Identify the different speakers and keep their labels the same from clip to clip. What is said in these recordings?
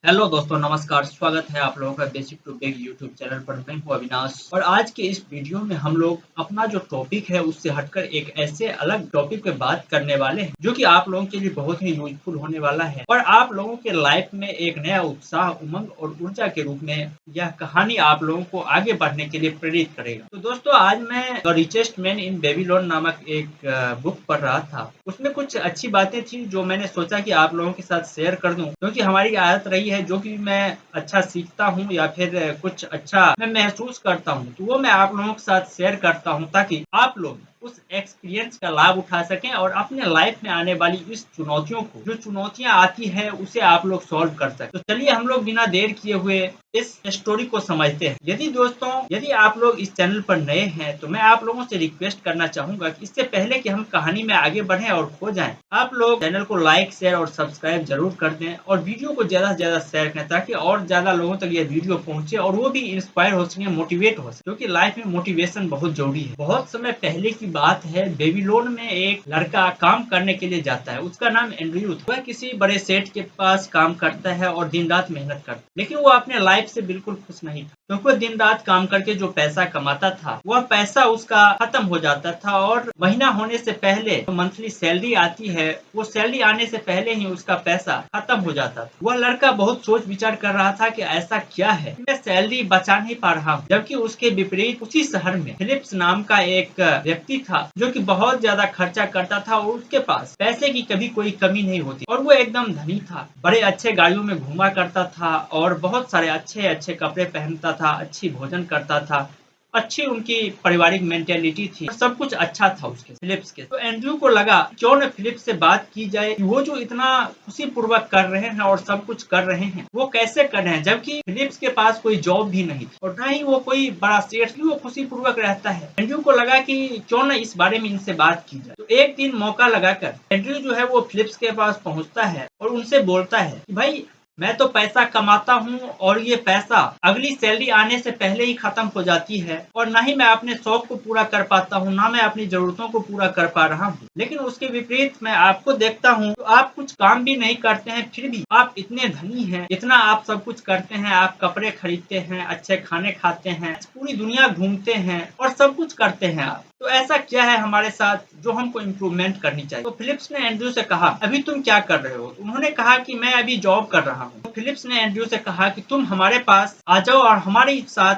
Speaker 1: Hello दोस्तों, नमस्कार। स्वागत है आप लोगों का basic to big YouTube channel पर। मैं हूं अविनाश और आज के इस वीडियो में हम लोग अपना जो टॉपिक है उससे हटकर एक ऐसे अलग टॉपिक पे बात करने वाले हैं जो कि आप लोगों के लिए बहुत ही यूजफुल होने वाला है और आप लोगों के लाइफ में एक नया उत्साह, उमंग और ऊर्जा के रूप में यह कहानी आप लोगों को आगे बढ़ने के लिए प्रेरित करेगा। तो दोस्तों, आज मैं the richest man in Babylon नामक एक बुक पढ़ रहा था। उसमें कुछ अच्छी बातें थी जो मैंने सोचा कि आप लोगों के साथ शेयर कर दूं, क्योंकि हमारी आदत रही है जो कि मैं अच्छा सीखता हूं या फिर कुछ अच्छा मैं महसूस करता हूं तो वो मैं आप लोगों के साथ शेयर करता हूं, ताकि आप लोग उस एक्सपीरियंस का लाभ उठा सकें और अपने लाइफ में आने वाली इस चुनौतियों को, जो चुनौतियां आती है, उसे आप लोग सॉल्व कर सकें। तो चलिए हम लोग बिना देर किए हुए इस स्टोरी को समझते हैं। यदि आप लोग इस चैनल पर नए हैं तो मैं आप लोगों से रिक्वेस्ट करना चाहूंगा कि इससे पहले कि हम कहानी में आगे बढ़ें और खो जाएं, आप लोग चैनल को लाइक, शेयर और सब्सक्राइब जरूर कर दें और वीडियो को ज्यादा से ज्यादा शेयर करें, ताकि और ज्यादा लोगों तक ये वीडियो पहुंचे और वो भी इंस्पायर हो सके, मोटिवेट हो सके, क्योंकि लाइफ में मोटिवेशन बहुत जरूरी है। बहुत समय पहले की बात है, बेबीलोन में एक लड़का काम करने के लिए जाता है। उसका नाम एंड्रयू था। वह किसी बड़े सेठ के पास काम करता है और दिन रात मेहनत करता है, लेकिन वो अपने लाइफ से बिल्कुल खुश नहीं था, क्योंकि वो दिन रात काम करके जो पैसा कमाता था वह पैसा उसका खत्म हो जाता था और महीना होने से पहले जो मंथली सैलरी आती है, वो सैलरी आने से पहले ही उसका पैसा खत्म हो जाता था। वह लड़का बहुत सोच विचार कर रहा था कि ऐसा क्या है, मैं सैलरी बचा नहीं पा रहा हूँ। जबकि उसके विपरीत उसी शहर में फिलिप्स नाम का एक व्यक्ति था जो कि बहुत ज्यादा खर्चा करता था और उसके पास पैसे की कभी कोई कमी नहीं होती और वो एकदम धनी था। बड़े अच्छे गाड़ियों में घूमा करता था और बहुत सारे अच्छे अच्छे कपड़े पहनता था, अच्छी भोजन करता था, अच्छी उनकी पारिवारिक मेंटेलिटी थी, सब कुछ अच्छा था उसके फिलिप्स के। तो एंड्रयू को लगा क्यों न फिलिप्स से बात की जाए, वो जो इतना खुशी पूर्वक कर रहे हैं और सब कुछ कर रहे हैं वो कैसे कर रहे हैं, जबकि फिलिप्स के पास कोई जॉब भी नहीं थी और न ही वो कोई बड़ा सेठ, वो खुशी पूर्वक रहता है। एंड्रयू को लगा कि क्यों न इस बारे में इनसे बात की जाए। तो एक दिन मौका लगाकर एंड्रयू जो है वो फिलिप्स के पास पहुंचता है और उनसे बोलता है कि भाई, मैं तो पैसा कमाता हूँ और ये पैसा अगली सैलरी आने से पहले ही खत्म हो जाती है और ना ही मैं अपने शौक को पूरा कर पाता हूँ, ना मैं अपनी जरूरतों को पूरा कर पा रहा हूँ। लेकिन उसके विपरीत मैं आपको देखता हूँ तो आप कुछ काम भी नहीं करते हैं, फिर भी आप इतने धनी हैं, इतना आप सब कुछ करते हैं, आप कपड़े खरीदते हैं, अच्छे खाने खाते हैं, पूरी दुनिया घूमते हैं और सब कुछ करते हैं आप। तो ऐसा क्या है हमारे साथ जो हमको इम्प्रूवमेंट करनी चाहिए? तो फिलिप्स ने एंड्रयू से कहा, अभी तुम क्या कर रहे हो? उन्होंने कहा कि मैं अभी जॉब कर रहा हूँ। तो फिलिप्स ने एंड्रयू से कहा कि तुम हमारे पास आ जाओ और हमारे साथ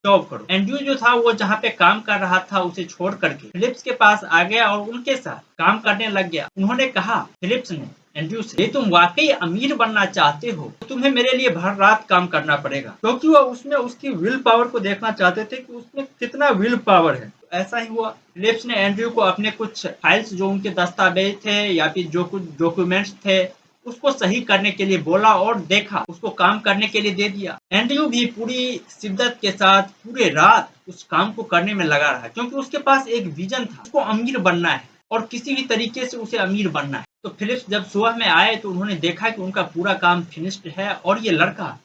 Speaker 1: जॉब करो। एंड्रयू जो था वो जहाँ पे काम कर रहा था उसे छोड़ करके फिलिप्स के पास आ गया और उनके साथ काम करने लग गया। उन्होंने कहा फिलिप्स ने एंड्रयू से, ये तुम वाकई अमीर बनना चाहते हो तो तुम्हें मेरे लिए भर रात काम करना पड़ेगा, क्योंकि वो उसमें उसकी विल पावर को देखना चाहते थे कि उसमें कितना विल पावर है। तो ऐसा ही हुआ। फिलिप्स ने एंड्रयू को अपने कुछ फाइल्स, जो उनके दस्तावेज थे या फिर जो कुछ डॉक्यूमेंट्स थे, उसको सही करने के लिए बोला और देखा, उसको काम करने के लिए दे दिया। एंड्रयू भी पूरी शिद्दत के साथ पूरे रात उस काम को करने में लगा रहा, क्योंकि उसके पास एक विजन था, उसको अमीर बनना है और किसी भी तरीके से उसे अमीर बनना है। तो फिलिप्स जब सुबह में आए तो उन्होंने देखा कि उनका पूरा काम फिनिश्ड है और ये लड़का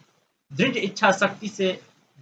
Speaker 1: दृढ़ इच्छा शक्ति से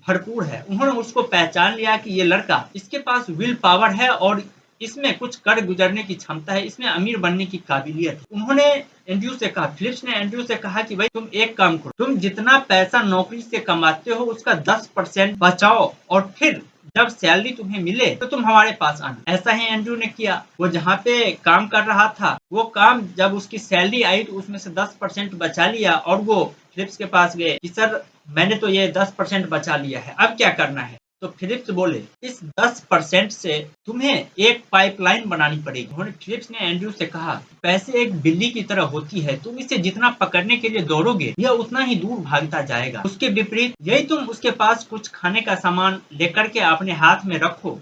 Speaker 1: भरपूर है। उन्होंने उसको पहचान लिया कि ये लड़का, इसके पास विल पावर है और इसमें कुछ कर गुजरने की क्षमता है, इसमें अमीर बनने की काबिलियत है। उन्होंने एंड्रयू से कहा, फिलिप्स ने एंड्रयू से कहा कि भाई तुम एक काम करो, तुम जितना पैसा नौकरी से कमाते हो उसका 10% बचाओ और फिर जब सैलरी तुम्हें मिले तो तुम हमारे पास आना। ऐसा ही एंड्रयू ने किया। वो जहाँ पे काम कर रहा था, वो काम जब उसकी सैलरी आई तो उसमें से 10% बचा लिया और वो फिलिप्स के पास गए कि सर, मैंने तो ये 10% बचा लिया है, अब क्या करना है? तो फिलिप्स बोले, इस 10% से तुम्हें एक पाइपलाइन बनानी पड़ेगी। उन्होंने फिलिप्स ने एंड्रयू से कहा, पैसे एक बिल्ली की तरह होती है, तुम इसे जितना पकड़ने के लिए दौड़ोगे यह उतना ही दूर भागता जाएगा। उसके विपरीत यही तुम उसके पास कुछ खाने का सामान लेकर के अपने हाथ में रखो,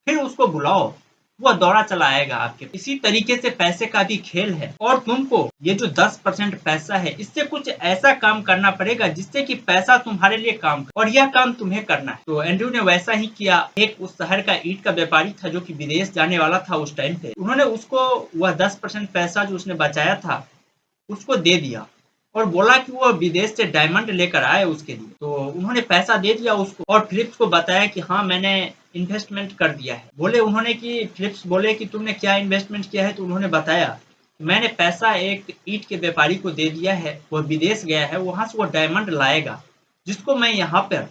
Speaker 1: फिर उसको बुलाओ, वह दौड़ा चला आएगा आपके। इसी तरीके से पैसे का भी खेल है और तुमको ये जो 10% पैसा है, इससे कुछ ऐसा काम करना पड़ेगा जिससे कि पैसा तुम्हारे लिए काम करे और यह काम तुम्हें करना है। तो एंड्रयू ने वैसा ही किया। एक उस शहर का ईंट का व्यापारी था जो कि विदेश जाने वाला था उस टाइम पे। उन्होंने उसको वह 10% पैसा जो उसने बचाया था उसको दे दिया और बोला कि वो विदेश से डायमंड लेकर आए उसके लिए। तो उन्होंने पैसा दे दिया उसको और फिलिप्स को बताया कि हाँ, मैंने इन्वेस्टमेंट कर दिया है। बोले उन्होंने कि फिलिप्स बोले कि तुमने क्या इन्वेस्टमेंट किया है? तो उन्होंने बताया मैंने पैसा एक ईंट के व्यापारी को दे दिया है, वो विदेश गया है, वहां से वो डायमंड लाएगा जिसको मैं यहाँ पर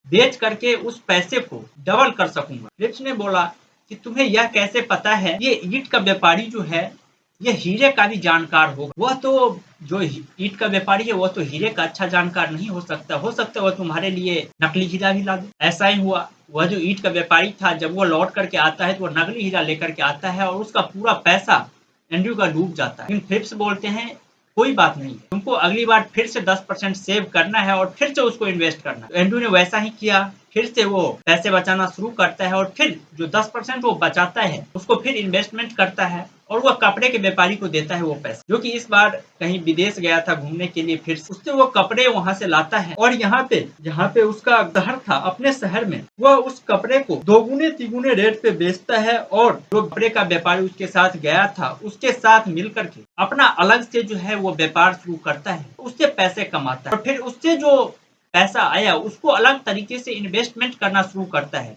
Speaker 1: बेच करके उस पैसे को डबल कर सकूंगा। फिलिप्स ने बोला कि तुम्हें यह कैसे पता है? ये ईंट का व्यापारी जो है ये हीरे का भी जानकार होगा। वह तो जो ईंट का व्यापारी है वह तो हीरे का अच्छा जानकार नहीं हो सकता वह तुम्हारे लिए नकली हीरा भी ला दे। ऐसा ही हुआ, वह जो ईंट का व्यापारी था जब वो लौट करके आता है तो वो नकली हीरा लेकर के आता है और उसका पूरा पैसा एंड्रयू का डूब जाता है। लेकिन फिलिप्स बोलते हैं कोई बात नहीं, तुमको अगली बार फिर से 10% सेव करना है और फिर से उसको इन्वेस्ट करना है। तो एंड्रयू ने वैसा ही किया, फिर से वो पैसे बचाना शुरू करता है और फिर जो 10% वो बचाता है उसको फिर इन्वेस्टमेंट करता है और वह कपड़े के व्यापारी को देता है वो पैसे, जो कि इस बार कहीं विदेश गया था घूमने के लिए। फिर उससे वो कपड़े वहां से लाता है और यहाँ पे जहाँ पे उसका शहर था, अपने शहर में वह उस कपड़े को दोगुने तिगुने रेट पे बेचता है और जो कपड़े का व्यापारी उसके साथ गया था उसके साथ मिल करके अपना अलग से जो है वो व्यापार शुरू करता है, उससे पैसे कमाता है और फिर उससे जो पैसा आया उसको अलग तरीके से इन्वेस्टमेंट करना शुरू करता है,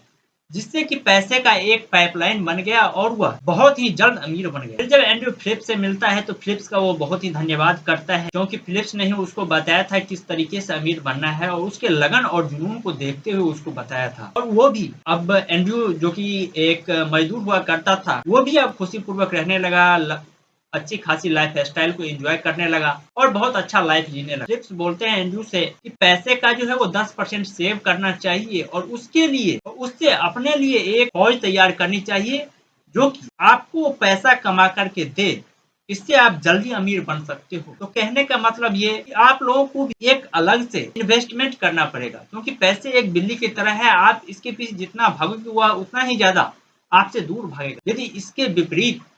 Speaker 1: जिससे कि पैसे का एक पाइपलाइन बन गया और वह बहुत ही जल्द अमीर बन गया। फिर जब एंड्रयू फिलिप्स से मिलता है तो फिलिप्स का वो बहुत ही धन्यवाद करता है, क्योंकि फिलिप्स ने ही उसको बताया था किस तरीके से अमीर बनना है और उसके लगन और जुनून को देखते हुए उसको बताया था। और वो भी अब एंड्रयू जो कि एक मजदूर हुआ करता था वो भी अब खुशी पूर्वक रहने लगा, अच्छी खासी लाइफ स्टाइल को एंजॉय करने लगा और बहुत अच्छा लाइफ जीने लगा। फिलिप्स बोलते हैं एंड्रयू से कि पैसे का जो है वो 10% सेव करना चाहिए और उसके लिए उससे अपने लिए एक फौज तैयार करनी चाहिए जो कि आपको पैसा कमा करके दे, इससे आप जल्दी अमीर बन सकते हो। तो कहने का मतलब ये कि आप लोगों को भी एक अलग से इन्वेस्टमेंट करना पड़ेगा, क्योंकि पैसे एक बिल्ली की तरह है, आप इसके पीछे जितना भागोगे वह उतना ही ज्यादा आपसे दूर भागेगा। यदि इसके विपरीत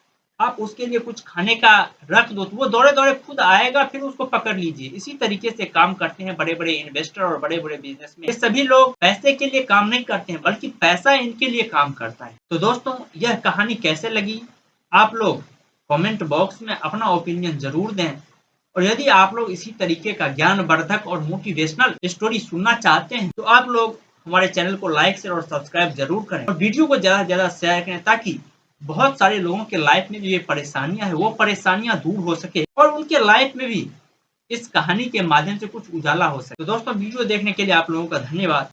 Speaker 1: आप उसके लिए कुछ खाने का रख दो तो वो दौड़े दौड़े खुद आएगा, फिर उसको पकड़ लीजिए। इसी तरीके से काम करते हैं बड़े बड़े इन्वेस्टर और बड़े बड़े बिजनेसमैन। ये सभी लोग पैसे के लिए काम नहीं करते हैं बल्कि पैसा इनके लिए काम करता है। तो दोस्तों यह कहानी कैसे लगी आप लोग कमेंट बॉक्स में अपना ओपिनियन जरूर दें, और यदि आप लोग इसी तरीके का ज्ञानवर्धक और मोटिवेशनल स्टोरी सुनना चाहते हैं तो आप लोग हमारे चैनल को लाइक शेयर और सब्सक्राइब जरूर करें और वीडियो को ज्यादा से ज्यादा शेयर करें, ताकि बहुत सारे लोगों के लाइफ में जो ये परेशानियां है वो परेशानियां दूर हो सके और उनके लाइफ में भी इस कहानी के माध्यम से कुछ उजाला हो सके। तो दोस्तों वीडियो देखने के लिए आप लोगों का धन्यवाद।